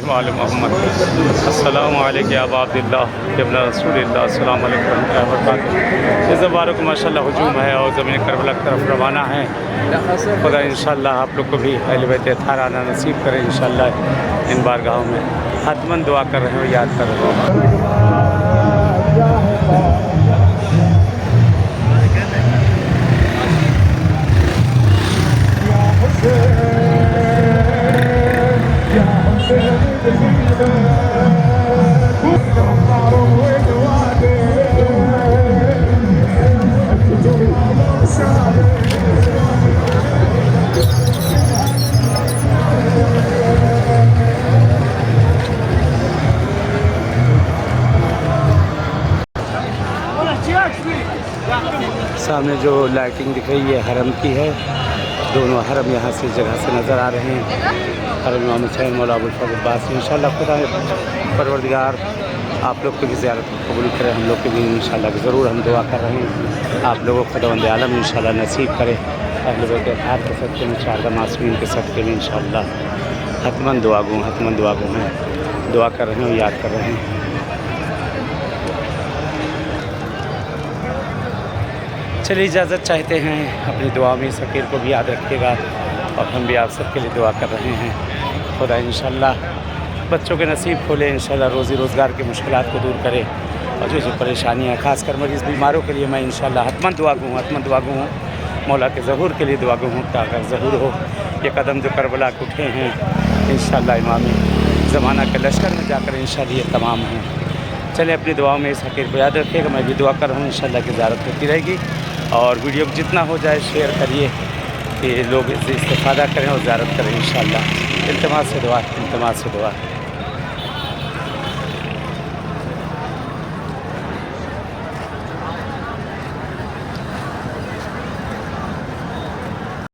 वाले मोहम्मद अस्सलामु अलैकुम या अब्दुल्लाह इब्न रसूलिल्लाह अस्सलामु अलैकुम रहमतुल्लाहि व बरकातुहू। इस बारों को माशाल्लाह हुजूम है और ज़मीन करबला की तरफ रवाना है। खुदा इंशाल्लाह आप लोग को भी अहले बैत अत्हार आना नसीब करें इंशाल्लाह। इन बारगाहों में हतमन दुआ कर रहे हो, याद कर रहे हो। सामने जो लाइटिंग दिख रही है हरम की है। दोनों हरम यहाँ से जगह से नज़र आ रहे हैं। हरम इमाम हुसैन मौला अबुल फज़ल अब्बास इंशाल्लाह खुदा परवरदिगार आप लोग की भी ज़ियारत कबूल करें, हम लोग की भी इंशाल्लाह ज़रूर हम दुआ कर रहे हैं। आप लोगों को खुदावंद आलम इंशाल्लाह नसीब करे अहले बैत अत्हार के सदक़े में, शारदा मासूमीन के सदक़े में इंशाल्लाह हतमन दुआ गो हैं, दुआ कर रहे हैं, याद कर रहे हैं। चलिए इजाज़त चाहते हैं, अपनी दुआ में इस फ़कीर को भी याद रखिएगा और हम भी आप सबके लिए दुआ कर रहे हैं। खुदा इंशाल्लाह बच्चों के नसीब खोले, इंशाल्लाह रोज़ी रोज़गार की मुश्किलात को दूर करे और जो परेशानियाँ ख़ासकर मरीज़ बीमारों के लिए मैं इंशाल्लाह हतमन दुआ गो हूँ। मौला के ज़हूर के लिए दुआ गो हूँ कि अगर ज़हूर हो ये कदम जो करबला के उठे हैं इंशाल्लाह इमाम ज़माना के लश्कर में जाकर इंशाल्लाह ये तमाम हैं। चले अपनी दुआओं में इस फ़कीर को याद रखिएगा। मैं भी दुआ कर रहा हूँ इंशाल्लाह की ज़ियारत होती रहेगी और वीडियो जितना हो जाए शेयर करिए कि लोग इससे इस्तेफ़ादा करें और ज़ियारत करें इंशाल्लाह। इल्तिमास से दुआ।